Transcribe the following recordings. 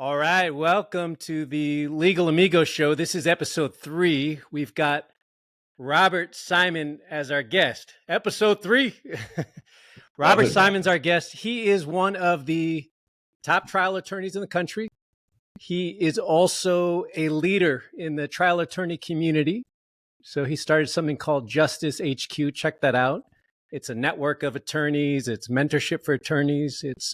All right, welcome to the Legal Amigo Show. This is episode 3. We've got Robert Simon as our guest. Episode 3. Love Robert it, man. Simon's our guest. He is one of the top trial attorneys in the country. He is also a leader in the trial attorney community. So he started something called Justice HQ. Check that out. It's a network of attorneys. It's mentorship for attorneys. It's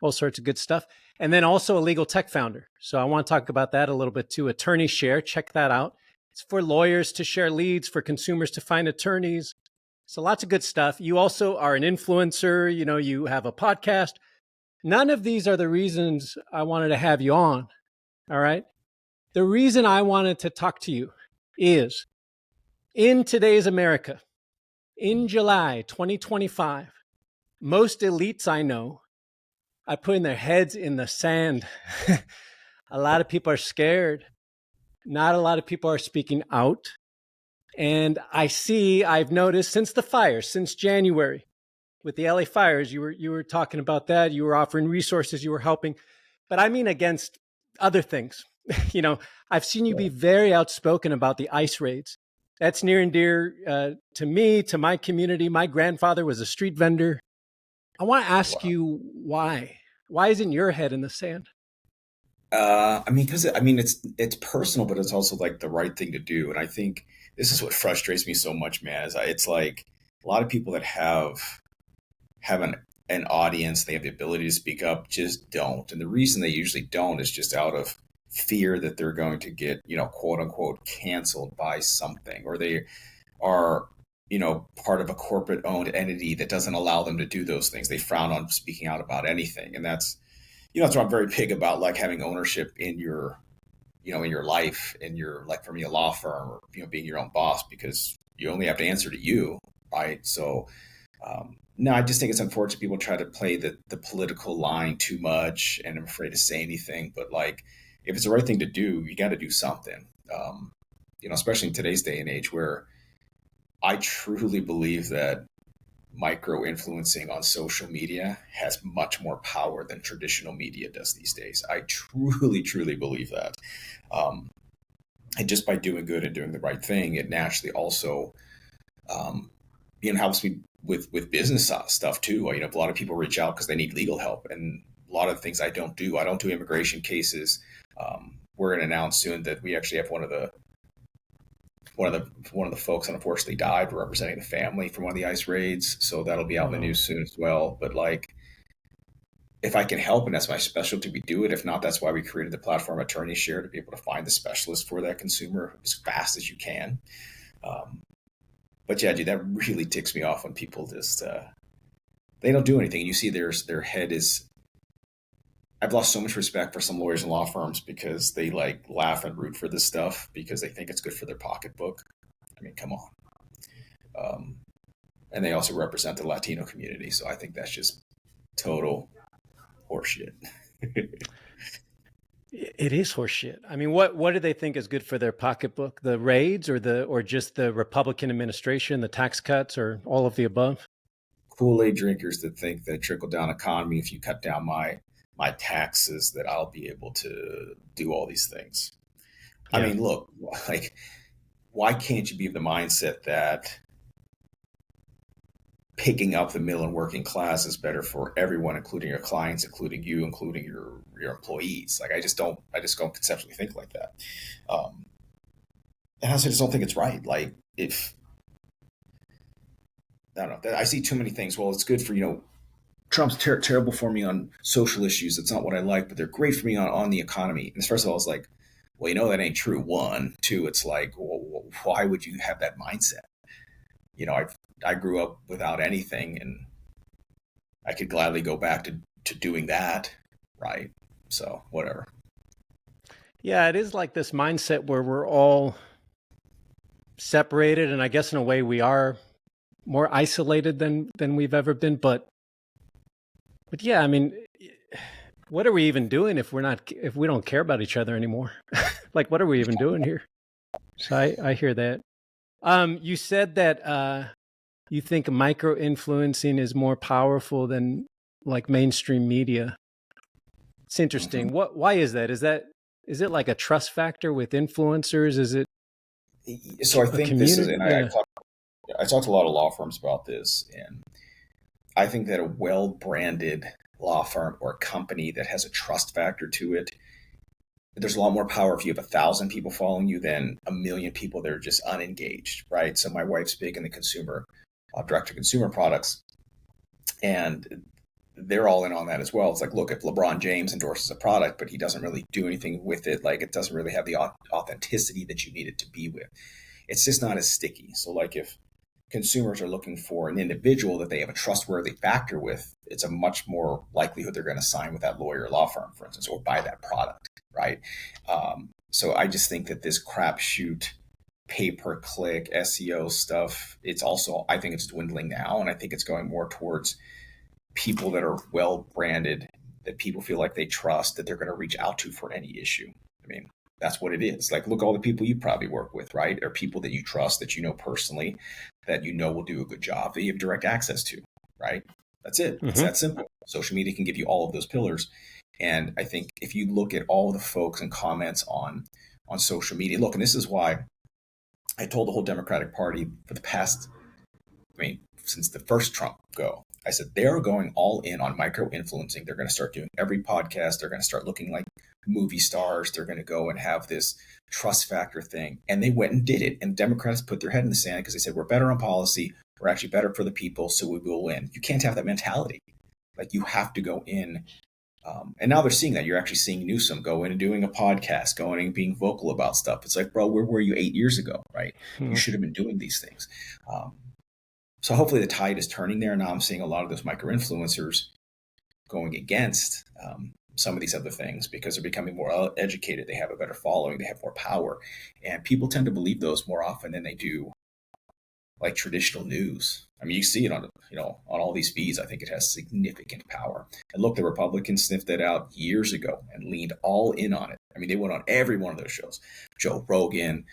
all sorts of good stuff. And then also a legal tech founder. So I want to talk about that a little bit too. Attorney Share, check that out. It's for lawyers to share leads, for consumers to find attorneys. So lots of good stuff. You also are an influencer. You have a podcast. None of these are the reasons I wanted to have you on. All right. The reason I wanted to talk to you is in today's America, in July 2025, most elites I know are putting their heads in the sand. A lot of people are scared. Not a lot of people are speaking out. And I've noticed since the fires, since January, with the LA fires, you were talking about that. You were offering resources, you were helping. But I mean against other things. I've seen you be very outspoken about the ICE raids. That's near and dear to me, to my community. My grandfather was a street vendor. I want to ask you why. Why isn't your head in the sand? Because it's personal, but it's also like the right thing to do. And I think this is what frustrates me so much, man. It's like a lot of people that have an audience, they have the ability to speak up, just don't. And the reason they usually don't is just out of fear that they're going to get, quote unquote, canceled by something, or they are part of a corporate owned entity that doesn't allow them to do those things. They frown on speaking out about anything. And that's what I'm very big about, like having ownership in your, in your life, in your, like for me, a law firm, or, being your own boss, because you only have to answer to you. Right. So, no, I just think it's unfortunate people try to play the political line too much, and I'm afraid to say anything, but like, if it's the right thing to do, you got to do something, especially in today's day and age where I truly believe that micro influencing on social media has much more power than traditional media does these days. I truly, truly believe that. And just by doing good and doing the right thing, it naturally also, helps me with business stuff too. A lot of people reach out because they need legal help, and a lot of things I don't do. I don't do immigration cases. We're going to announce soon that we actually have one of the folks unfortunately died representing the family from one of the ICE raids. So that'll be out in the news soon as well. But like, if I can help, and that's my specialty, we do it. If not, that's why we created the platform Attorney Share, to be able to find the specialist for that consumer as fast as you can. But yeah, dude, that really ticks me off when people just, they don't do anything. You see their head is, I've lost so much respect for some lawyers and law firms because they like laugh and root for this stuff because they think it's good for their pocketbook. I mean, come on. And they also represent the Latino community. So I think that's just total horseshit. It is horseshit. I mean, what do they think is good for their pocketbook? The raids, or just the Republican administration, the tax cuts, or all of the above? Kool-Aid drinkers that think that trickle-down economy, if you cut down my taxes, that I'll be able to do all these things. Yeah. I mean, look, like, why can't you be of the mindset that picking up the middle and working class is better for everyone, including your clients, including you, including your employees? Like, I just don't conceptually think like that. And I just don't think it's right. Like, if, I don't know, I see too many things. Well, it's good for, Trump's terrible for me on social issues. That's not what I like, but they're great for me on the economy. And first of all, it's like, well, that ain't true. One, two, it's like, well, why would you have that mindset? I grew up without anything, and I could gladly go back to doing that. Right. So whatever. Yeah, it is like this mindset where we're all separated. And I guess in a way we are more isolated than we've ever been. But yeah, I mean, what are we even doing if we don't care about each other anymore? Like, what are we even doing here? So I hear that. You said that you think micro influencing is more powerful than like mainstream media. It's interesting. Why is that? Is it like a trust factor with influencers? Is it So I a think this is, community? and Yeah. I talked to a lot of law firms about this, and I think that a well-branded law firm or company that has a trust factor to it, there's a lot more power if you have 1,000 people following you than a million people that are just unengaged, right? So my wife's big in the consumer, direct-to-consumer products, and they're all in on that as well. It's like, look, if LeBron James endorses a product, but he doesn't really do anything with it, like it doesn't really have the authenticity that you need it to be with, it's just not as sticky. So like if consumers are looking for an individual that they have a trustworthy factor with, it's a much more likelihood they're going to sign with that lawyer or law firm, for instance, or buy that product, right? So I just think that this crapshoot pay-per-click SEO stuff, it's also, I think it's dwindling now, and I think it's going more towards people that are well branded, that people feel like they trust, that they're going to reach out to for any issue. I mean, that's what it is. Like, look, all the people you probably work with, right, are people that you trust, that you know personally, that you know will do a good job, that you have direct access to, right? That's it. It's that simple. Social media can give you all of those pillars. And I think if you look at all the folks and comments on social media, look, and this is why I told the whole Democratic Party for the past, I mean, since the first Trump go, I said they're going all in on micro influencing. They're going to start doing every podcast. They're going to start looking like movie stars. They're going to go and have this trust factor thing. And they went and did it. And Democrats put their head in the sand because they said, we're better on policy. We're actually better for the people. So we will win. You can't have that mentality. Like, you have to go in. And now they're seeing that. You're actually seeing Newsom go in and doing a podcast, going and being vocal about stuff. It's like, bro, where were you 8 years ago, right? You should have been doing these things. So hopefully the tide is turning there. Now I'm seeing a lot of those micro influencers going against some of these other things because they're becoming more educated. They have a better following. They have more power. And people tend to believe those more often than they do like traditional news. I mean, you see it on, on all these feeds. I think it has significant power. And look, the Republicans sniffed that out years ago and leaned all in on it. I mean, they went on every one of those shows. Joe Rogan,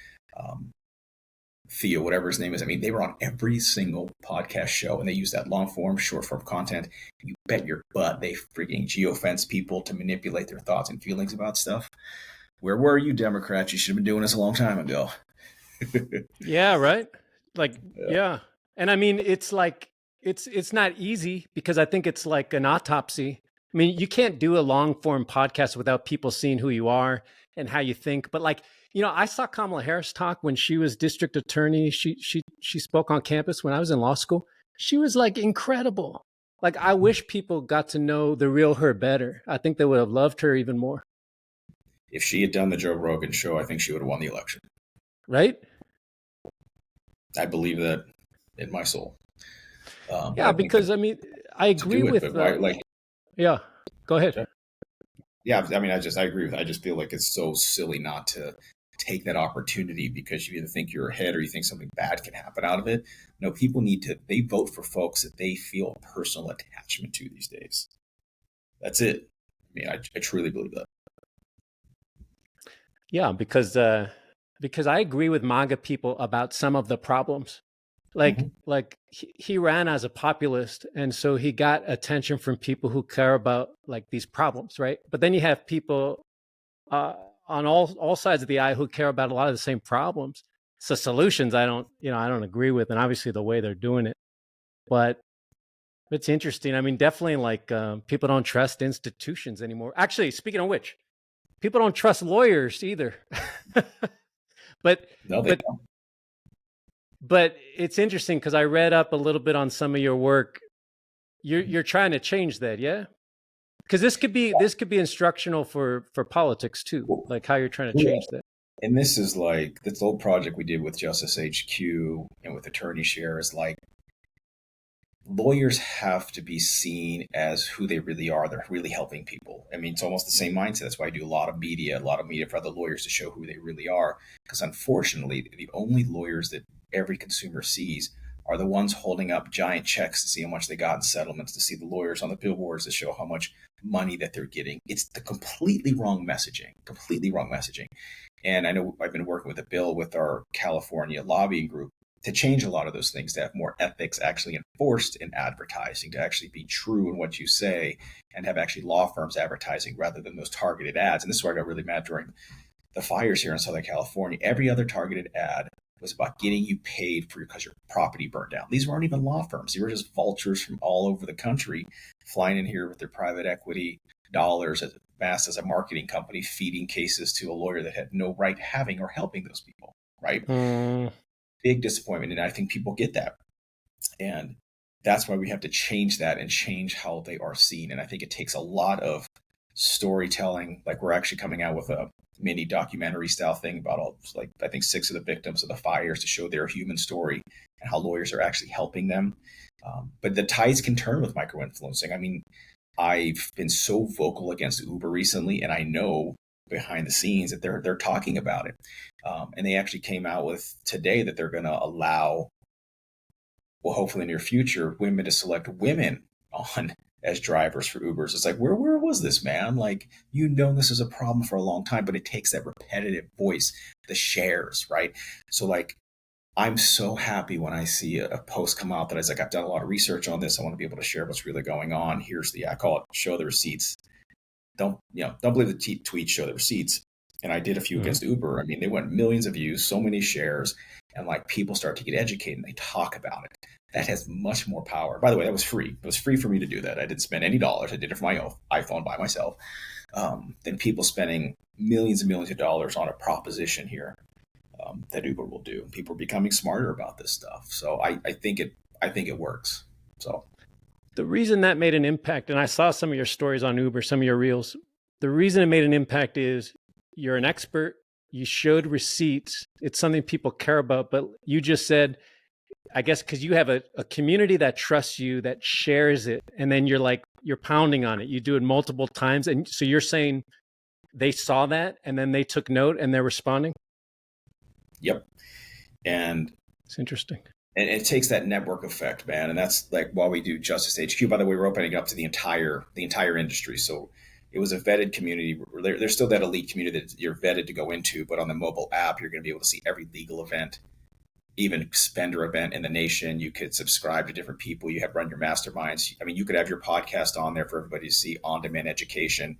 Theo, whatever his name is. I mean, they were on every single podcast show, and they use that long form, short form content. You bet your butt they freaking geofence people to manipulate their thoughts and feelings about stuff. Where were you, Democrats? You should have been doing this a long time ago. Yeah, right. Like, yeah. And I mean, it's like, it's not easy because I think it's like an autopsy. I mean, you can't do a long form podcast without people seeing who you are and how you think. But like, I saw Kamala Harris talk when she was district attorney. She spoke on campus when I was in law school. She was like incredible. Like, I wish people got to know the real her better. I think they would have loved her even more. If she had done the Joe Rogan show, I think she would have won the election. Right? I believe that in my soul. Yeah, because I mean, I agree with yeah. Go ahead. Yeah, I mean, I agree with. I just feel like it's so silly not to take that opportunity because you either think you're ahead or you think something bad can happen out of it. No, people they vote for folks that they feel a personal attachment to these days. That's it. I mean, I truly believe that. Yeah, because I agree with MAGA people about some of the problems. Like he ran as a populist, and so he got attention from people who care about like these problems, right? But then you have people on all sides of the aisle who care about a lot of the same problems. So solutions, I don't agree with, and obviously the way they're doing it. But it's interesting. I mean, definitely like people don't trust institutions anymore. Actually, speaking of which, people don't trust lawyers either. but No, they don't. But it's interesting because I read up a little bit on some of your work. You're trying to change that, yeah? Because this could be instructional for politics too, like how you're trying to change that. And this is like this old project we did with Justice HQ and with Attorney Share is like lawyers have to be seen as who they really are. They're really helping people. I mean, it's almost the same mindset. That's why I do a lot of media for other lawyers to show who they really are. Because unfortunately, the only lawyers that every consumer sees are the ones holding up giant checks to see how much they got in settlements, to see the lawyers on the billboards to show how much money that they're getting. It's the completely wrong messaging. And I know I've been working with a bill with our California lobbying group to change a lot of those things, to have more ethics actually enforced in advertising, to actually be true in what you say, and have actually law firms advertising rather than those targeted ads. And this is where I got really mad during the fires here in Southern California. Every other targeted ad was about getting you paid for because your property burned down. These weren't even law firms. They were just vultures from all over the country flying in here with their private equity dollars as vast as a marketing company, feeding cases to a lawyer that had no right having or helping those people, right? Big disappointment. And I think people get that. And that's why we have to change that and change how they are seen. And I think it takes a lot of storytelling. Like we're actually coming out with a mini documentary style thing about all, like, I think 6 of the victims of the fires to show their human story and how lawyers are actually helping them. But the tides can turn with micro-influencing. I mean, I've been so vocal against Uber recently, and I know behind the scenes that they're talking about it. And they actually came out with today that they're going to allow, well, hopefully in the near future, women to select women on as drivers for Ubers. It's like, where was this, man? Like, this is a problem for a long time, but it takes that repetitive voice, the shares, right? So like, I'm so happy when I see a post come out that is like, I've done a lot of research on this. I want to be able to share what's really going on. Here's I call it show the receipts. Don't believe the tweets, show the receipts. And I did a few against Uber. I mean, they went millions of views, so many shares, and like people start to get educated and they talk about it. That has much more power. By the way, that was free. It was free for me to do that. I didn't spend any dollars. I did it for my own iPhone by myself. Than people spending millions and millions of dollars on a proposition here that Uber will do. People are becoming smarter about this stuff. So I think it works. So the reason that made an impact, and I saw some of your stories on Uber, some of your reels, the reason it made an impact is you're an expert. You showed receipts. It's something people care about, but you just said, I guess, because you have a community that trusts you, that shares it. And then you're pounding on it. You do it multiple times. And so you're saying they saw that and then they took note and they're responding? Yep. And it's interesting. And it takes that network effect, man. And that's like why we do Justice HQ. By the way, we're opening up to the entire industry. So it was a vetted community. There's still that elite community that you're vetted to go into, but on the mobile app, you're going to be able to see every legal event, even spender event in the nation. You could subscribe to different people. You have run your masterminds. I mean, you could have your podcast on there for everybody to see, on-demand education.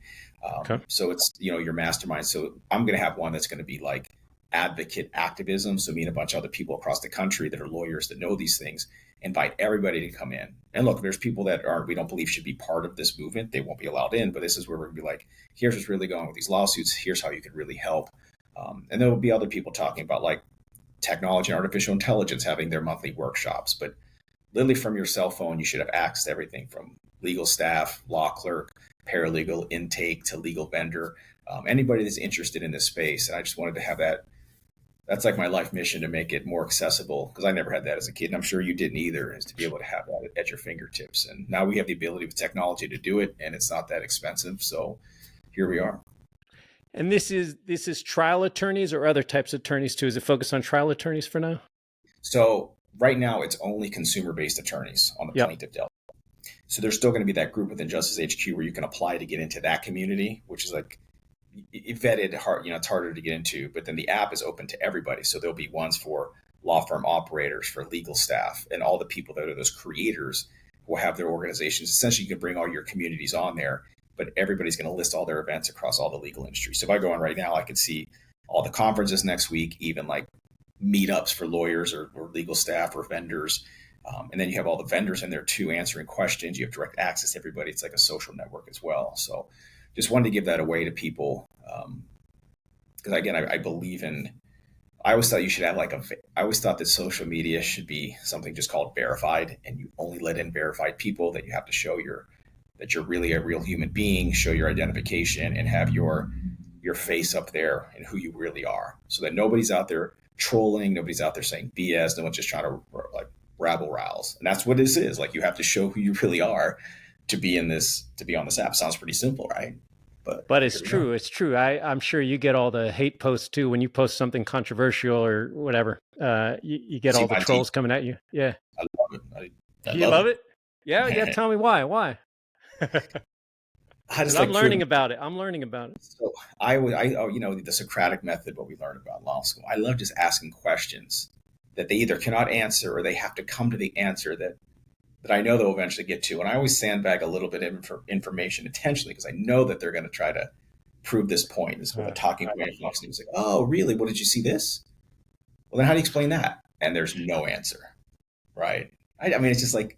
Okay. So it's, your mastermind. So I'm going to have one that's going to be like advocate activism. So me and a bunch of other people across the country that are lawyers that know these things, invite everybody to come in. And look, there's people that we don't believe should be part of this movement. They won't be allowed in, but this is where we're gonna be like, here's what's really going on with these lawsuits. Here's how you could really help. And there will be other people talking about like technology and artificial intelligence, having their monthly workshops. But literally from your cell phone, you should have access to everything from legal staff, law clerk, paralegal intake to legal vendor, anybody that's interested in this space. And I just wanted to have that. That's like my life mission, to make it more accessible, because I never had that as a kid. And I'm sure you didn't either, is to be able to have that at your fingertips. And now we have the ability with technology to do it, and it's not that expensive. So here we are. And this is trial attorneys or other types of attorneys too? Is it focused on trial attorneys for now? So right now it's only consumer-based attorneys on the plaintiff delegate. So there's still going to be that group within Justice HQ where you can apply to get into that community, which is like vetted hard, it's harder to get into, but then the app is open to everybody. So there'll be ones for law firm operators, for legal staff, and all the people that are those creators will have their organizations. Essentially, you can bring all your communities on there, but everybody's going to list all their events across all the legal industry. So if I go on right now, I can see all the conferences next week, even like meetups for lawyers or legal staff or vendors. And then you have all the vendors in there too, answering questions. You have direct access to everybody. It's like a social network as well. So just wanted to give that away to people. Because again, I believe in, I always thought you should have I always thought that social media should be something just called verified, and you only let in verified people, that you have to show that you're really a real human being, show your identification, and have your face up there and who you really are, so that nobody's out there trolling, nobody's out there saying BS, no one's just trying to like rabble rouse. And that's what this is. Like, you have to show who you really are to be on this app. Sounds pretty simple, right? But it's true. It's true. I'm sure you get all the hate posts too when you post something controversial or whatever. You get all the trolls coming at you. Yeah, I love it. You love it? Yeah. Yeah. Tell me why. Why? I'm learning about it. So the Socratic method, what we learned about law school. I love just asking questions that they either cannot answer or they have to come to the answer that I know they'll eventually get to. And I always sandbag a little bit of information intentionally because I know that they're going to try to prove this point. This is what the talking point walks in. It's like, oh, really? Well, did you see this? Well, then how do you explain that? And there's no answer, right? I mean, it's just like,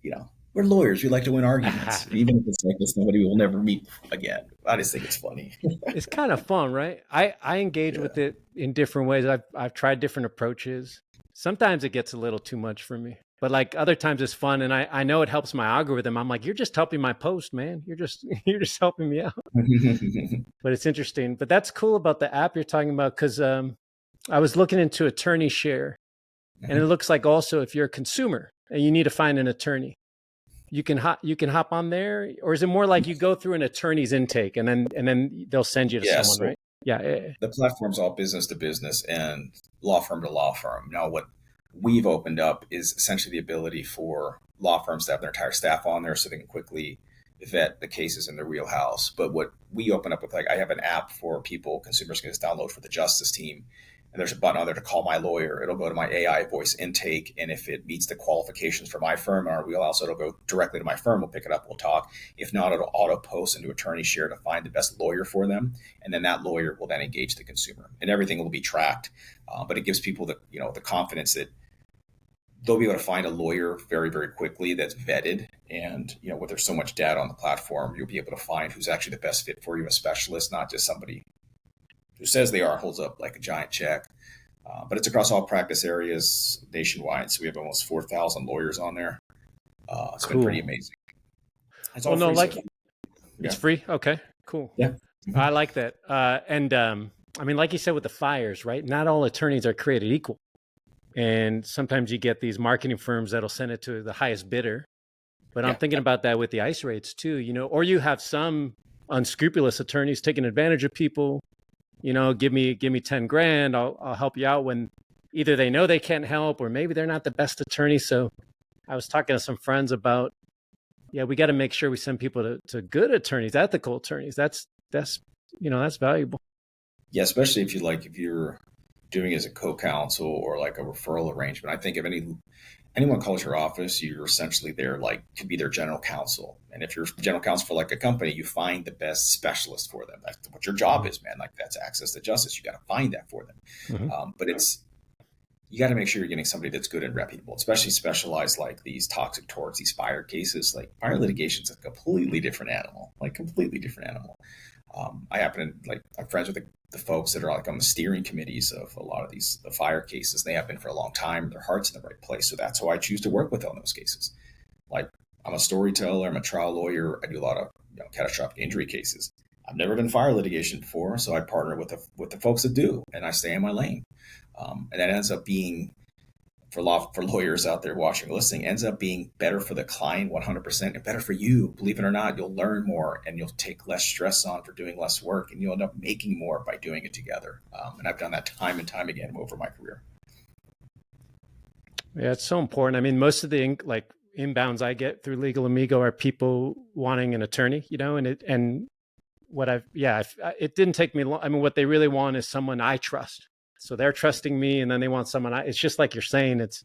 we're lawyers. We like to win arguments. Even if it's like this, somebody will never meet again. I just think it's funny. It's kind of fun, right? I engage with it in different ways. I've tried different approaches. Sometimes it gets a little too much for me, but like other times it's fun. And I know it helps my algorithm. I'm like, you're just helping my post, man. You're just helping me out. But it's interesting. But that's cool about the app you're talking about. Cause I was looking into attorney share, and it looks like also if you're a consumer and you need to find an attorney, you can hop on there, or is it more like you go through an attorney's intake and then they'll send you to someone, so right? Yeah. the platform's all business to business and law firm to law firm. Now, what we've opened up is essentially the ability for law firms to have their entire staff on there so they can quickly vet the cases in their wheelhouse. But what we open up with, like, I have an app for people, consumers can just download for the justice team. And there's a button on there to call my lawyer. It'll go to my AI voice intake. And if it meets the qualifications for my firm and our wheelhouse, it'll go directly to my firm. We'll pick it up. We'll talk. If not, it'll auto post into attorney share to find the best lawyer for them. And then that lawyer will then engage the consumer, and everything will be tracked. But it gives people the confidence that they'll be able to find a lawyer very, very quickly that's vetted. And, with there's so much data on the platform, you'll be able to find who's actually the best fit for you, a specialist, not just somebody who says they are, holds up like a giant check. But it's across all practice areas nationwide. So we have almost 4,000 lawyers on there. It's been pretty amazing. It's all free. It's free? Okay, cool. Yeah. I like that. And I mean, like you said with the fires, right? Not all attorneys are created equal. And sometimes you get these marketing firms that'll send it to the highest bidder. But I'm thinking about that with the ICE rates too, or you have some unscrupulous attorneys taking advantage of people. Give me 10 grand. I'll help you out when either they know they can't help or maybe they're not the best attorney. So I was talking to some friends about, we got to make sure we send people to good attorneys, ethical attorneys. That's valuable. Yeah. Especially if you're doing it as a co-counsel or like a referral arrangement. I think if anyone calls your office, you're essentially there to be their general counsel. And if you're general counsel for like a company, you find the best specialist for them. That's what your job is, man. Like, that's access to justice. You got to find that for them. Mm-hmm. But you got to make sure you're getting somebody that's good and reputable, especially specialized like these toxic torts, these fire cases. Like, fire litigation is a completely different animal. I happen to I'm friends with the folks that are like on the steering committees of a lot of the fire cases. They have been for a long time. Their heart's in the right place. So that's who I choose to work with on those cases. Like, I'm a storyteller. I'm a trial lawyer. I do a lot of catastrophic injury cases. I've never done fire litigation before, so I partner with the folks that do, and I stay in my lane. And that ends up being, for lawyers out there watching and listening, ends up being better for the client 100% and better for you. Believe it or not, you'll learn more and you'll take less stress on for doing less work, and you'll end up making more by doing it together. And I've done that time and time again over my career. Yeah, it's so important. I mean, most of the inbounds I get through Legal Amigo are people wanting an attorney, it didn't take me long. I mean, what they really want is someone I trust. So they're trusting me, and then they want someone. It's just like you're saying. It's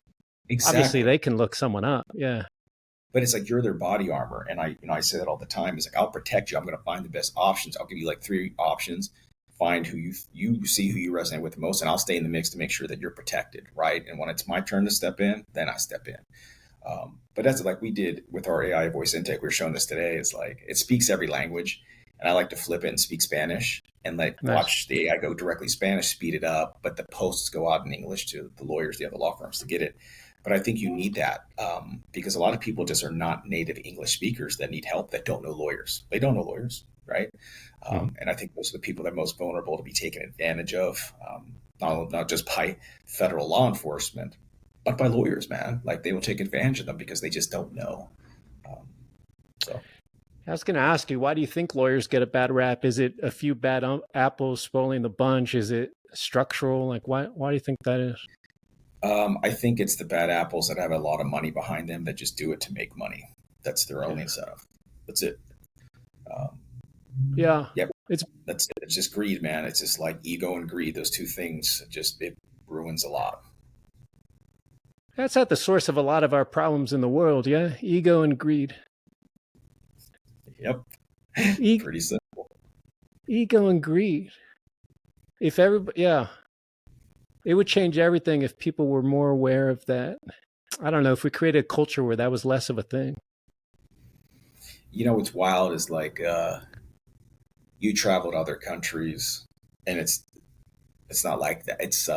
exactly. Obviously they can look someone up. Yeah. But it's like you're their body armor, and I say that all the time. It's like, I'll protect you. I'm going to find the best options. I'll give you like 3 options. Find who you see who you resonate with the most, and I'll stay in the mix to make sure that you're protected, right? And when it's my turn to step in, then I step in. But that's like we did with our AI voice intake. We were showing this today. It's like it speaks every language. And I like to flip it and speak Spanish and watch the AI go directly Spanish, speed it up. But the posts go out in English to the lawyers, the other law firms to get it. But I think you need that because a lot of people just are not native English speakers that need help, that don't know lawyers. They don't know lawyers, right? And I think those are the people that are most vulnerable to be taken advantage of, not just by federal law enforcement, but by lawyers, man. Like, they will take advantage of them because they just don't know. I was going to ask you, why do you think lawyers get a bad rap? Is it a few bad apples spoiling the bunch? Is it structural? Like, why do you think that is? I think it's the bad apples that have a lot of money behind them that just do it to make money. That's their only incentive. That's it. Yep. That's it. It's just greed, man. It's just like ego and greed. Those two things it ruins a lot. That's at the source of a lot of our problems in the world, yeah? Ego and greed. Yep. E- Pretty simple. ego and greed. If everybody, yeah, it would change everything if people were more aware of that. I don't know, if we created a culture where that was less of a thing. You know what's wild is like you travel to other countries, and it's not like that. It's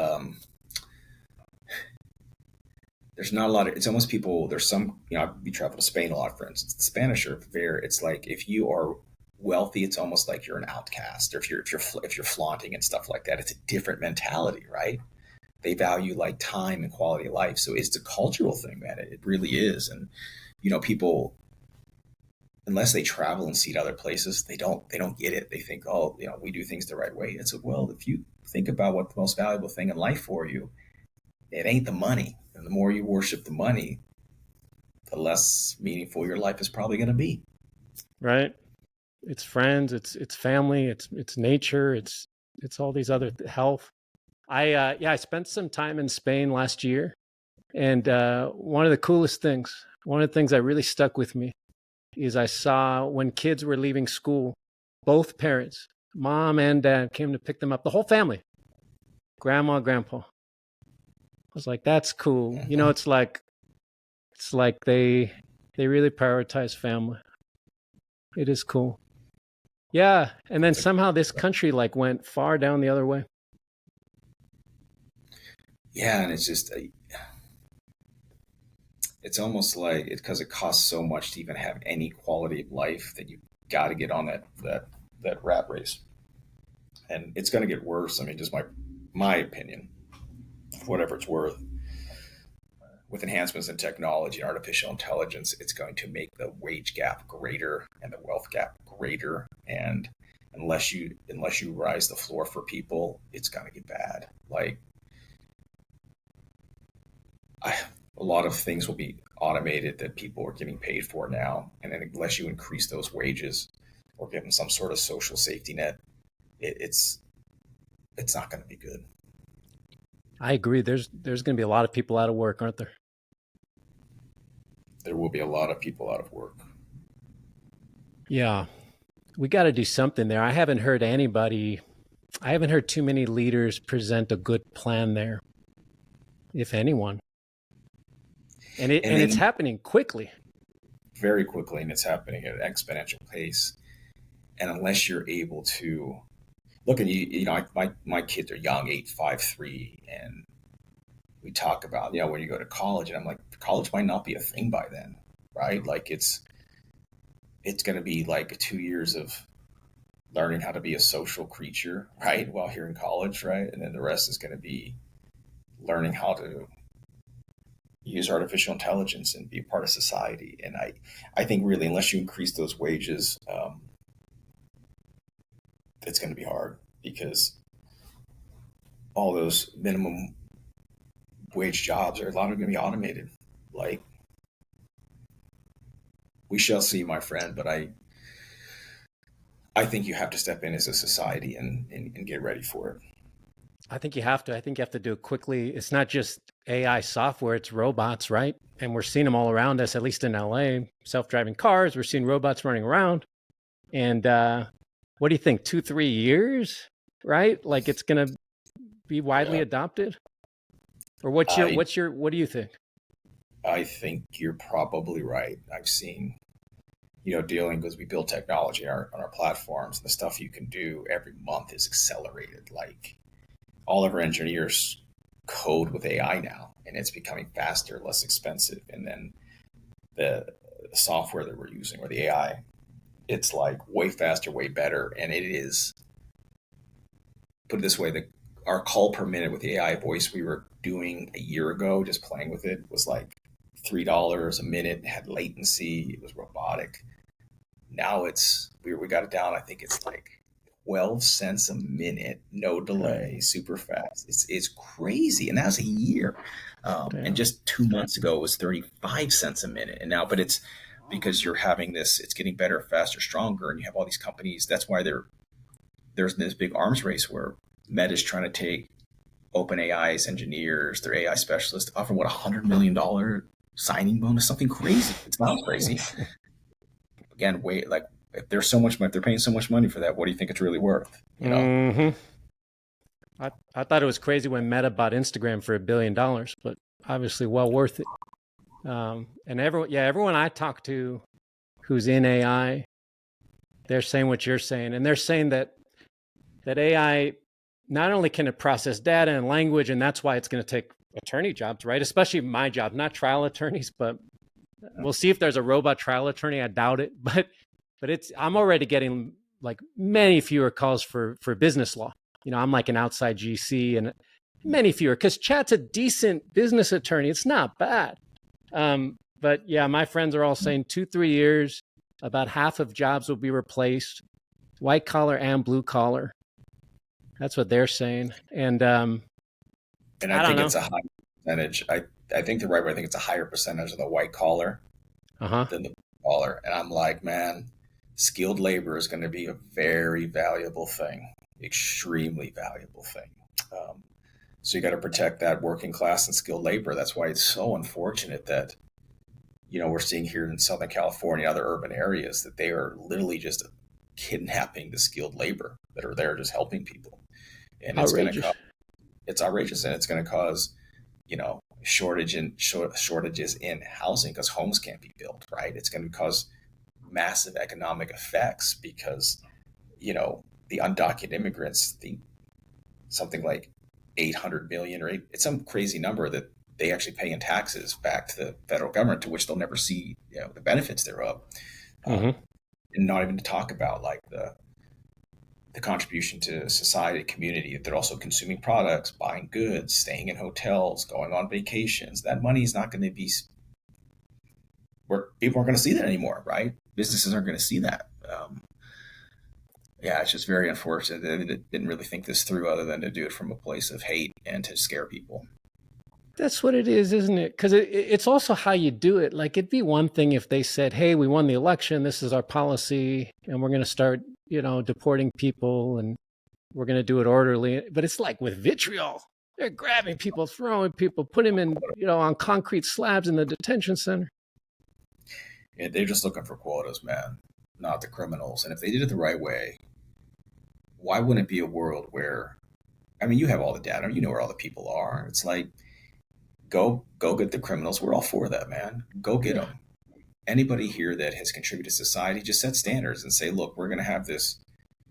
there's not a lot of, it's almost people, there's some, we travel to Spain a lot, for instance. The Spanish are very, it's like if you are wealthy, it's almost like you're an outcast, or if you're flaunting and stuff like that. It's a different mentality, right? They value like time and quality of life. So it's a cultural thing, man. It really is. And people, unless they travel and see it other places, they don't get it. They think, oh, we do things the right way. It's like, well, if you think about what the most valuable thing in life for you, it ain't the money. And the more you worship the money, the less meaningful your life is probably going to be. Right? It's friends, it's family, it's nature, it's all these other health. I spent some time in Spain last year, and one of the things that really stuck with me is I saw when kids were leaving school, both parents, mom and dad, came to pick them up, the whole family, grandma, grandpa. I was like, that's cool. Mm-hmm. It's like they really prioritize family. It is cool. Yeah, and then It's like, somehow this country like went far down the other way. yeah, and it's just, it's almost like it's because it costs so much to even have any quality of life that you got to get on that rat race, and it's going to get worse. I mean, just my opinion, whatever it's worth. With enhancements in technology and artificial intelligence, it's going to make the wage gap greater and the wealth gap greater. And unless you rise the floor for people, it's going to get bad. Like I, a lot of things will be automated that people are getting paid for now, and then unless you increase those wages or give them some sort of social safety net, it's not going to be good. I agree. There's going to be a lot of people out of work, aren't there? There will be a lot of people out of work. Yeah, we got to do something there. I haven't heard too many leaders present a good plan there, if anyone. And And it's then happening quickly. very quickly, and it's happening at an exponential pace. And unless you're able to look, and my kids are young, 8, 5, 3, and we talk about when you go to college, and I'm like, college might not be a thing by then, right? Like it's going to be like 2 years of learning how to be a social creature, right? While here in college, right? And then the rest is going to be learning how to use artificial intelligence and be a part of society. And I think really, unless you increase those wages, it's going to be hard because all those minimum wage jobs are a lot of going to be automated. Like we shall see, my friend. But I think you have to step in as a society and get ready for it. I think you have to. I think you have to do it quickly. It's not just AI software, it's robots, right? And we're seeing them all around us, at least in LA. Self driving cars, we're seeing robots running around. And what do you think? 2, 3 years, right? Like it's going to be widely Yeah, adopted? Or I what do you think? I think you're probably right. I've seen dealing because we build technology on our platforms, and the stuff you can do every month is accelerated. Like all of our engineers code with AI now, and it's becoming faster, less expensive. And then the software that we're using or the AI, it's like way faster, way better. And it is, put it this way, our call per minute with the AI voice we were doing a year ago, just playing with it, was like $3 a minute. It had latency. It was robotic. Now we got it down. I think it's like 12 cents a minute, no Dang, delay, super fast. It's crazy, and that was a year. And damn. just 2 months ago, it was 35 cents a minute, and now, but it's because you're having this. It's getting better, faster, stronger, and you have all these companies. That's why there's this big arms race where Meta's trying to take OpenAI's engineers, their AI specialists, offering what, $100 million signing bonus, something crazy. It sounds crazy. Again, wait, like if there's so much money, if they're paying so much money for that, what do you think it's really worth? You know? Mm-hmm. I thought it was crazy when Meta bought Instagram for $1 billion, but obviously well worth it. And everyone I talk to who's in AI, they're saying what you're saying, and they're saying that AI not only can it process data and language, and that's why it's going to take attorney jobs, right? Especially my job, not trial attorneys, but we'll see if there's a robot trial attorney. I doubt it, but I'm already getting like many fewer calls for business law. You know, I'm like an outside GC, and many fewer, because Chat's a decent business attorney. It's not bad. But yeah, my friends are all saying 2-3 years, about half of jobs will be replaced, white collar and blue collar. That's what they're saying. And I don't think know. it's a high percentage. I think they're right, but I think it's a higher percentage of the white collar than the blue collar. And I'm like, man, skilled labor is going to be a very valuable thing, extremely valuable thing. So you got to protect that working class and skilled labor. That's why it's so unfortunate that, you know, we're seeing here in Southern California, other urban areas, that they are literally just kidnapping the skilled labor that are there just helping people. And it's going to cause, it's outrageous, and it's going to cause, you know, shortages in housing because homes can't be built, right? It's going to cause massive economic effects because, you know, the undocumented immigrants, something like 800 million, or it's some crazy number that they actually pay in taxes back to the federal government, to which they'll never see, you know, the benefits thereof. And not even to talk about like the contribution to society, community. They're also consuming products, buying goods, staying in hotels, going on vacations. That money is not going to be where people aren't going to see that anymore, right? Businesses aren't going to see that. Yeah, it's just very unfortunate. They didn't really think this through, other than to do it from a place of hate and to scare people. That's what it is, isn't it? Because it's also how you do it. Like, it'd be one thing if they said, hey, we won the election, this is our policy, and we're going to start, you know, deporting people, and we're going to do it orderly. But it's like with vitriol. They're grabbing people, throwing people, putting them in, you know, on concrete slabs in the detention center. Yeah, they're just looking for quotas, man, not the criminals. And if they did it the right way, why wouldn't it be a world where, I mean, you have all the data, you know where all the people are. It's like, go get the criminals. We're all for that, man. Go get them. Anybody here that has contributed to society, just set standards and say, look, we're going to have this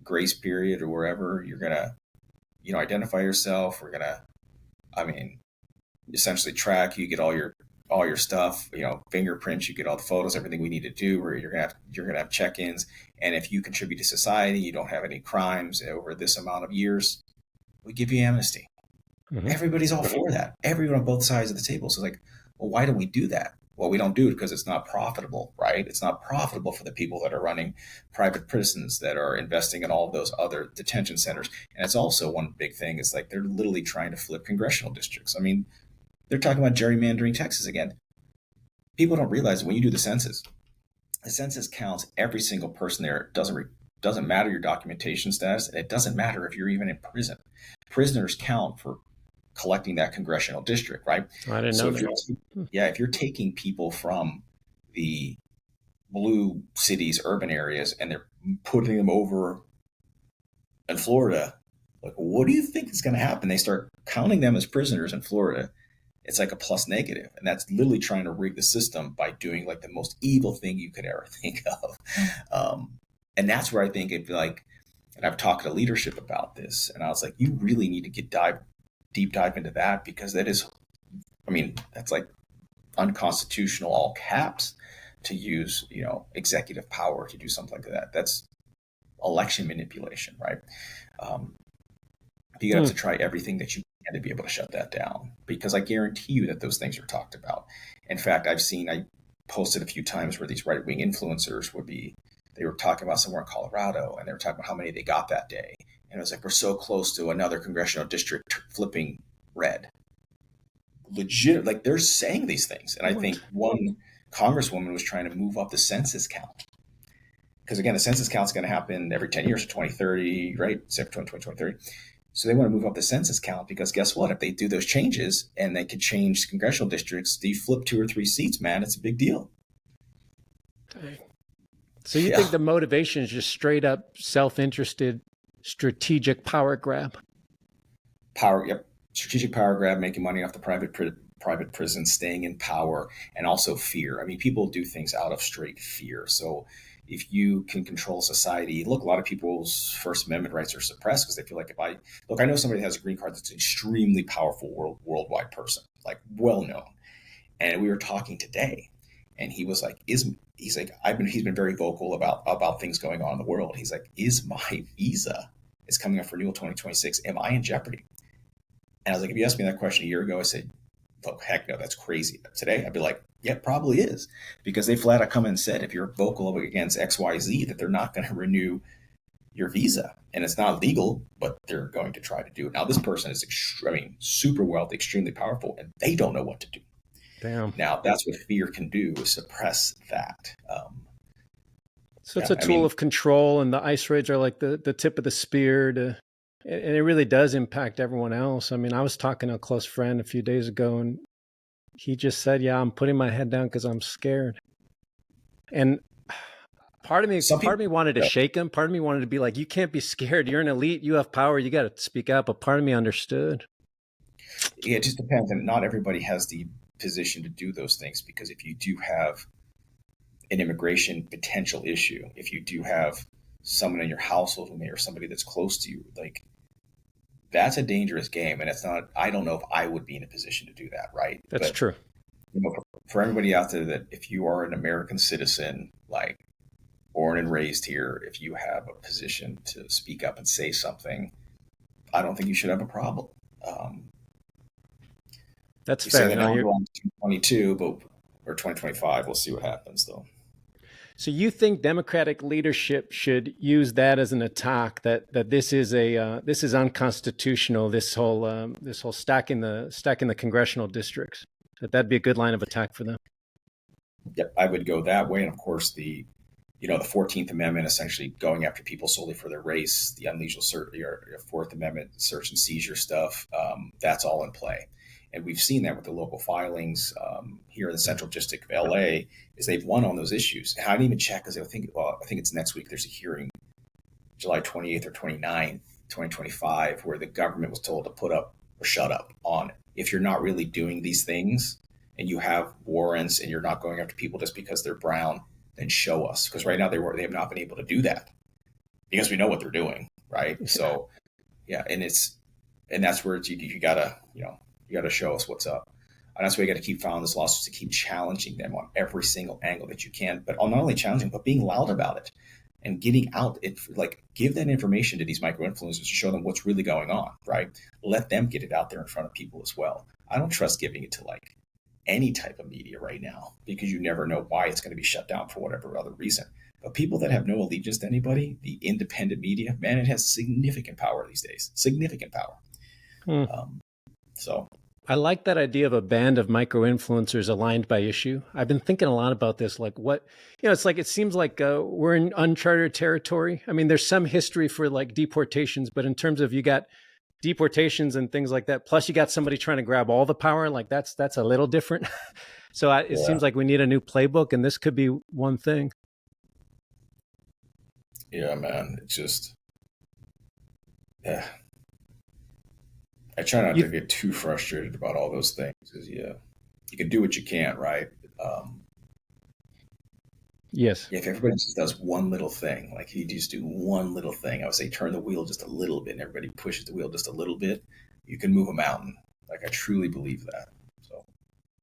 grace period, or wherever you're going to, you know, identify yourself. We're going to, I mean, essentially track you, get all your stuff, you know, fingerprints, you get all the photos, everything we need to do, where you're going to have check-ins. And if you contribute to society, you don't have any crimes over this amount of years, we give you amnesty. Everybody's all for that. Everyone on both sides of the table. So it's like, well, why do we do that? Well, we don't do it because it's not profitable, right? It's not profitable for the people that are running private prisons, that are investing in all of those other detention centers. And it's also one big thing is like, they're literally trying to flip congressional districts. I mean, they're talking about gerrymandering Texas again. People don't realize when you do the census counts every single person there. It doesn't matter your documentation status, and it doesn't matter if you're even in prison. Prisoners count for collecting that congressional district, right? I didn't know that. If you're taking people from the blue cities, urban areas, and they're putting them over in Florida, like, what do you think is going to happen? They start counting them as prisoners in Florida. It's like a plus negative. And that's literally trying to rig the system by doing like the most evil thing you could ever think of. And that's where I think it'd be like, and I've talked to leadership about this, and I was like, you really need to deep dive into that, because that is, I mean, that's like unconstitutional, all caps, to use, you know, executive power to do something like that. That's election manipulation, right? You have to try everything that you can to be able to shut that down, because I guarantee you that those things are talked about. In fact, I posted a few times where these right-wing influencers they were talking about somewhere in Colorado, and they were talking about how many they got that day. And it was like, we're so close to another congressional district flipping red. Legit, like, they're saying these things. And I think one congresswoman was trying to move up the census count. Because again, the census count is going to happen every 10 years, 2030, right? Except 2030. So they want to move up the census count because guess what? If they do those changes and they could change congressional districts, they flip 2 or 3 seats, man. It's a big deal. Dang. So you Yeah. think the motivation is just straight up self-interested, strategic power grab? Power, yep. Strategic power grab, making money off the private prison, staying in power, and also fear. I mean, people do things out of straight fear. So if you can control society, look, a lot of people's First Amendment rights are suppressed because they feel like if I look, I know somebody that has a green card that's an extremely powerful worldwide person, like well known. And we were talking today, and he was like, he's like, he's been very vocal about things going on in the world. He's like, is my visa is coming up for renewal 2026? Am I in jeopardy? And I was like, if you asked me that question a year ago, I said, look, heck no, that's crazy. Today, I'd be like, yeah, probably is. Because they flat out come and said, if you're vocal against XYZ, that they're not going to renew your visa. And it's not legal, but they're going to try to do it. Now, this person is, super wealthy, extremely powerful, and they don't know what to do. Damn. Now, that's what fear can do, is suppress that. So it's a tool of control, and the ice raids are like the tip of the spear to, and it really does impact everyone else. I mean, I was talking to a close friend a few days ago, and he just said, yeah, I'm putting my head down because I'm scared. And part of me wanted to shake him. Part of me wanted to be like, you can't be scared. You're an elite. You have power. You got to speak up. But part of me understood. Yeah, it just depends. And not everybody has the position to do those things, because if you do have an immigration potential issue, if you do have someone in your household who may, or somebody that's close to you, like, that's a dangerous game. And it's not, I don't know if I would be in a position to do that. Right. That's true. For everybody out there, that if you are an American citizen, like born and raised here, if you have a position to speak up and say something, I don't think you should have a problem. That's fair. Say that now we're on 2022, but or 2025. We'll see what happens, though. So you think Democratic leadership should use that as an attack, that this is this is unconstitutional, this whole stacking the congressional districts? That'd be a good line of attack for them. Yep, I would go that way. And of course, the 14th Amendment, essentially going after people solely for their race, the unlegal Fourth Amendment search and seizure stuff, that's all in play. And we've seen that with the local filings here in the Central District of LA, is they've won on those issues. And I didn't even check, because I think it's next week. There's a hearing, July 28th or 29th, 2025, where the government was told to put up or shut up on it. If you're not really doing these things and you have warrants and you're not going after people just because they're brown, then show us. Because right now they have not been able to do that, because we know what they're doing, right? Yeah. So yeah, and that's where you gotta show us what's up. And that's why you got to keep filing these lawsuits, to keep challenging them on every single angle that you can, but not only challenging, but being loud about it and getting out it, like, give that information to these micro influencers to show them what's really going on, right? Let them get it out there in front of people as well. I don't trust giving it to like any type of media right now, because you never know why it's going to be shut down for whatever other reason. But people that have no allegiance to anybody, the independent media, man, it has significant power these days, significant power. So I like that idea of a band of micro influencers aligned by issue. I've been thinking a lot about this, like it's like, it seems like we're in uncharted territory. I mean, there's some history for like deportations, but in terms of, you got deportations and things like that, plus you got somebody trying to grab all the power, like that's a little different. So it seems like we need a new playbook, and this could be one thing. Yeah, man, it's just, yeah. I try not to get too frustrated about all those things, because you can do what you can, right? Yes. If everybody just does one little thing, like you just do one little thing, I would say turn the wheel just a little bit, and everybody pushes the wheel just a little bit, you can move a mountain. Like, I truly believe that. So,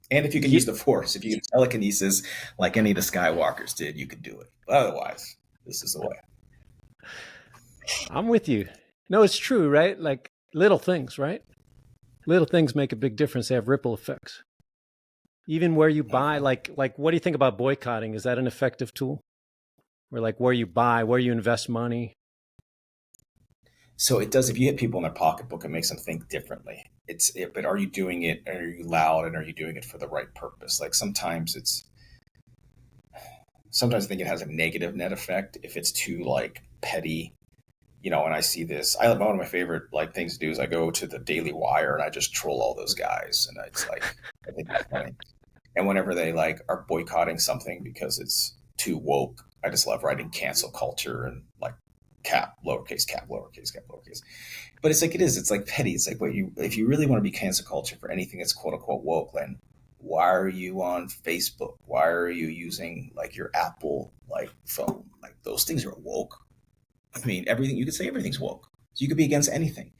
and if you can use the Force, if you can telekinesis like any of the Skywalkers did, you could do it. But otherwise, this is the way. I'm with you. No, it's true, right? Like, little things, right? Little things make a big difference. They have ripple effects. Even where you buy, like what do you think about boycotting? Is that an effective tool? Or like where you buy, where you invest money? So it does. If you hit people in their pocketbook, it makes them think differently. But are you doing it? Are you loud? And are you doing it for the right purpose? Like sometimes I think it has a negative net effect if it's too like petty, and I see this, one of my favorite like things to do is I go to the Daily Wire and I just troll all those guys, and it's like I think it's funny. And whenever they like are boycotting something because it's too woke, I just love writing cancel culture and like cap, lowercase cap, lowercase cap, lowercase. But it's like it is. It's like petty. It's like what you if you really want to be cancel culture for anything that's quote unquote woke, then why are you on Facebook? Why are you using like your Apple like phone? Like those things are woke. I mean, everything you could say everything's woke. So you could be against anything,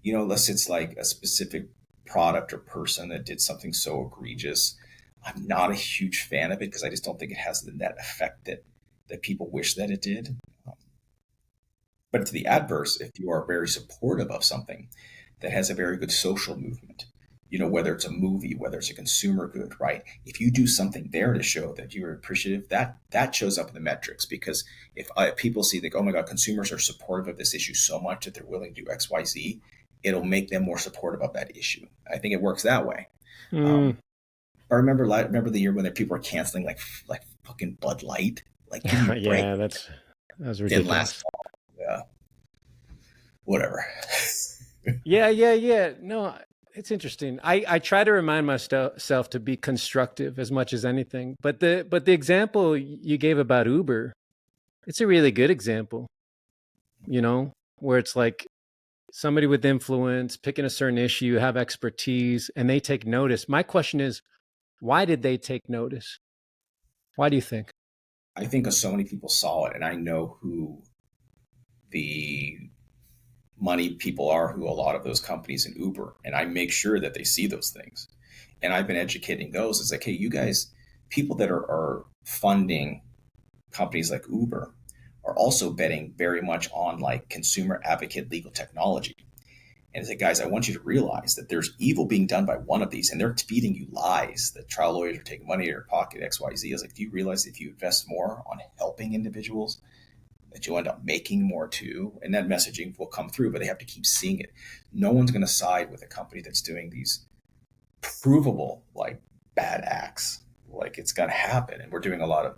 unless it's like a specific product or person that did something so egregious. I'm not a huge fan of it because I just don't think it has the net effect that people wish that it did. But to the adverse, if you are very supportive of something that has a very good social movement, whether it's a movie, whether it's a consumer good, right? If you do something there to show that you're appreciative, that shows up in the metrics. Because if people see like, oh my God, consumers are supportive of this issue so much that they're willing to do X, Y, Z, it'll make them more supportive of that issue. I think it works that way. I remember the year when people were canceling like fucking Bud Light. Like, give me a break. Yeah, that was ridiculous. Didn't last long. Yeah. Whatever. Yeah. No, it's interesting. I try to remind myself to be constructive as much as anything. But the example you gave about Uber, it's a really good example, where it's like somebody with influence, picking a certain issue, have expertise, and they take notice. My question is, why did they take notice? Why do you think? I think so many people saw it, and I know who the money people are, who a lot of those companies in Uber, and I make sure that they see those things. And I've been educating those. It's like, hey, you guys, people that are funding companies like Uber are also betting very much on like consumer advocate legal technology. And it's like, guys, I want you to realize that there's evil being done by one of these, and they're feeding you lies that trial lawyers are taking money out of your pocket, X, Y, Z. It's like, do you realize if you invest more on helping individuals, that you'll end up making more too? And that messaging will come through, but they have to keep seeing it. No one's going to side with a company that's doing these provable, like, bad acts. Like, it's going to happen. And we're doing a lot of,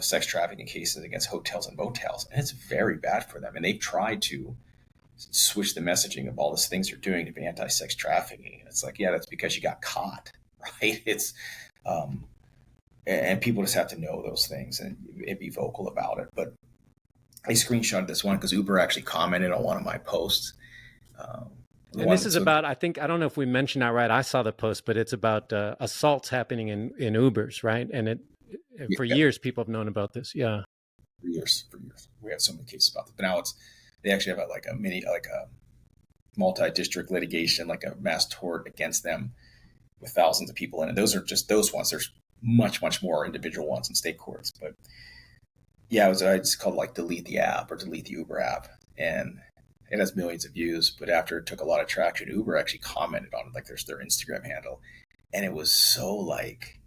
sex trafficking cases against hotels and motels, and it's very bad for them. And they've tried to switch the messaging of all these things you're doing to be anti-sex trafficking. And it's like, yeah, that's because you got caught, right? It's, and people just have to know those things and be vocal about it. But I screenshotted this one because Uber actually commented on one of my posts. And this is about, I don't know if we mentioned that right. I saw the post, but it's about assaults happening in Ubers, right? And for years, people have known about this. Yeah. For years. We have so many cases about this. But now they actually have a multi-district litigation, like a mass tort against them with thousands of people in it. Those are just those ones. There's much, much more individual ones in state courts. But yeah, it's called like delete the app or delete the Uber app. And it has millions of views. But after it took a lot of traction, Uber actually commented on it, like there's their Instagram handle. And it was so like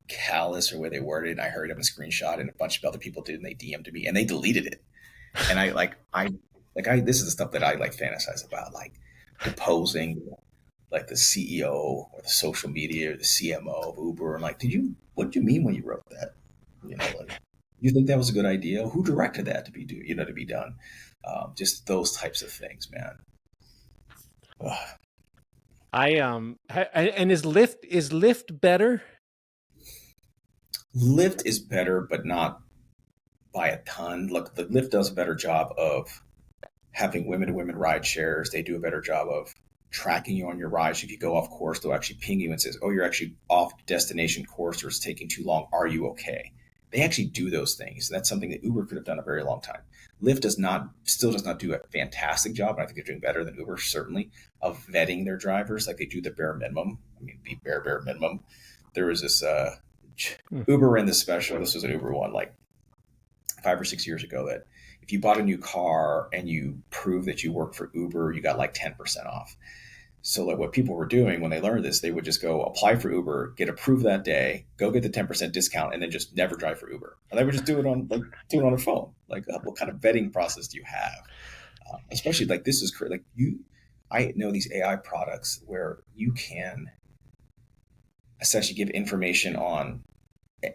callous or where they worded it. And I heard him a screenshot, and a bunch of other people did, and they DM'd me and they deleted it. And this is the stuff that I like fantasize about, like deposing like the CEO or the social media or the CMO of Uber. And like, what did you mean when you wrote that? You think that was a good idea? Who directed that to be done? Just those types of things, man. Ugh. And is Lyft better? Lyft is better, but not by a ton. Look, the Lyft does a better job of having women-to-women ride shares. They do a better job of tracking you on your rides. If you go off course, they'll actually ping you and says, oh, you're actually off destination course, or it's taking too long. Are you okay? They actually do those things. That's something that Uber could have done a very long time. Lyft still does not do a fantastic job, and I think they're doing better than Uber, certainly, of vetting their drivers. Like they do the bare minimum. I mean, the bare minimum. There was this Uber ran this special. This was an Uber one, like 5 or 6 years ago, that if you bought a new car and you prove that you work for Uber, you got like 10% off. So like what people were doing when they learned this, they would just go apply for Uber, get approved that day, go get the 10% discount, and then just never drive for Uber. And they would just do it on their phone. Like, what kind of vetting process do you have? Especially like this is like I know these AI products where you can essentially give information on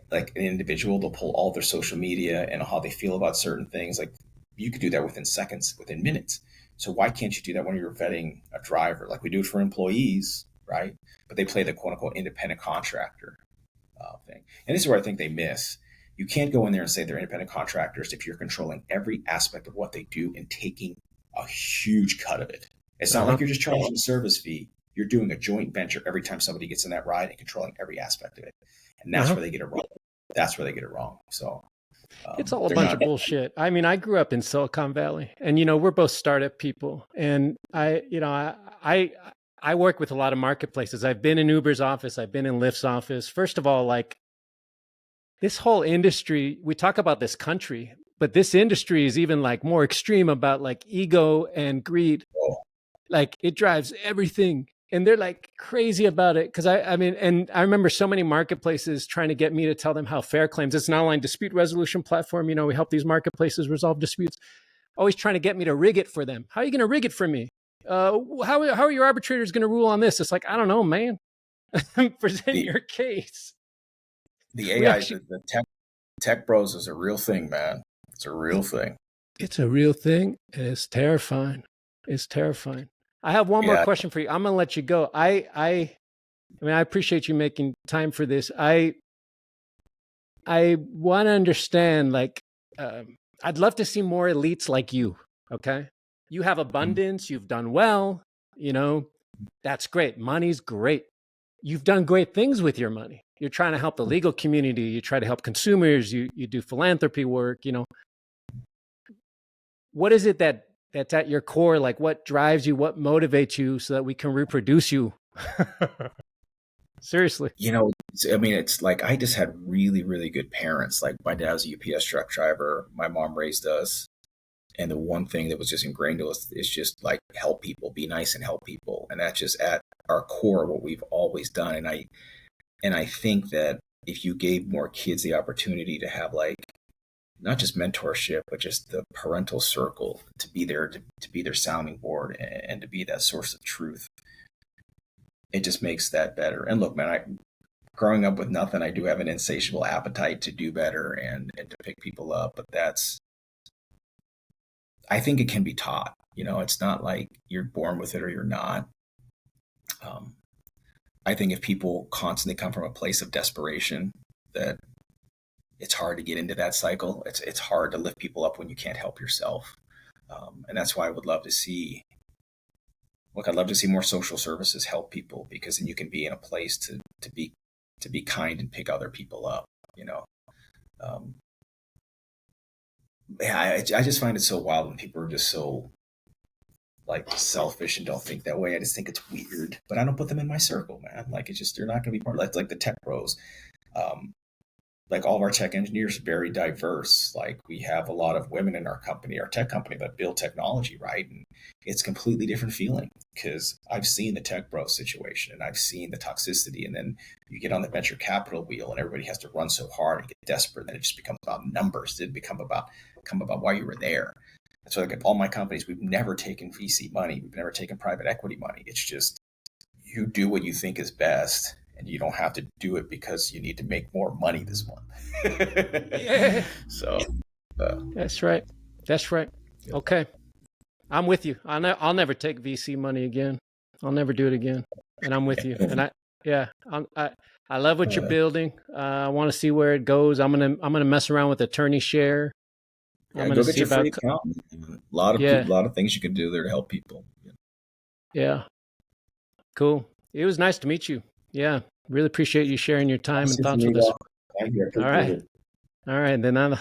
like an individual. They'll pull all their social media and how they feel about certain things. Like you could do that within seconds, within minutes. So why can't you do that when you're vetting a driver? Like we do it for employees, right? But they play the quote unquote independent contractor thing. And this is where I think they miss. You can't go in there and say they're independent contractors if you're controlling every aspect of what they do and taking a huge cut of it. It's not like you're just charging a service fee. You're doing a joint venture every time somebody gets in that ride and controlling every aspect of it. And that's where they get it wrong. That's where they get it wrong. So it's all a bunch of bullshit. I mean, I grew up in Silicon Valley, and we're both startup people, and I work with a lot of marketplaces. I've been in Uber's office. I've been in Lyft's office. First of all, like this whole industry, we talk about this country, but this industry is even like more extreme about like ego and greed. Like it drives everything. And they're like crazy about it. Cause I mean, and I remember so many marketplaces trying to get me to tell them how Fair Claims, it's an online dispute resolution platform. We help these marketplaces resolve disputes. Always trying to get me to rig it for them. How are you going to rig it for me? How are your arbitrators going to rule on this? It's like, I don't know, man. Present your case. The AI, the tech bros is a real thing, man. It's a real thing. It's a real thing. And it's terrifying. It's terrifying. I have one more question for you. I'm going to let you go. I mean, I appreciate you making time for this. I want to understand, like, I'd love to see more elites like you. Okay. You have abundance. You've done well. That's great. Money's great. You've done great things with your money. You're trying to help the legal community. You try to help consumers. You do philanthropy work. What is it that's at your core? Like what drives you, what motivates you so that we can reproduce you? Seriously. I mean, it's like, I just had really, really good parents. Like my dad was a UPS truck driver. My mom raised us. And the one thing that was just ingrained to us is just like help people, be nice and help people. And that's just at our core, what we've always done. And I think that if you gave more kids the opportunity to have like, not just mentorship, but just the parental circle to be there, to be their sounding board and to be that source of truth, it just makes that better. And look, man, growing up with nothing, I do have an insatiable appetite to do better and to pick people up. But I think it can be taught. It's not like you're born with it or you're not. I think if people constantly come from a place of desperation, that it's hard to get into that cycle. It's hard to lift people up when you can't help yourself. And that's why I would love to see, I'd love to see more social services help people, because then you can be in a place to be kind and pick other people up, I just find it so wild when people are just so like selfish and don't think that way. I just think it's weird, but I don't put them in my circle, man. Like it's just, they're not going to be part of like the tech bros. Like all of our tech engineers are very diverse. Like we have a lot of women in our company, our tech company, that build technology, right? And it's a completely different feeling because I've seen the tech bro situation and I've seen the toxicity. And then you get on the venture capital wheel and everybody has to run so hard and get desperate. And then it just becomes about numbers. It didn't become about why you were there. That's why like all my companies, we've never taken VC money. We've never taken private equity money. It's just, you do what you think is best. And you don't have to do it because you need to make more money this month. Yeah. So that's right. That's right. Okay. I'm with you. I'll never take VC money again. I'll never do it again. And I'm with you. And I love what you're building. I want to see where it goes. I'm gonna mess around with attorney share. I'm gonna see about a lot of things you can do there to help people. Yeah. Cool. It was nice to meet you. Yeah, really appreciate you sharing your time and thoughts with us. Thank you. All right. Then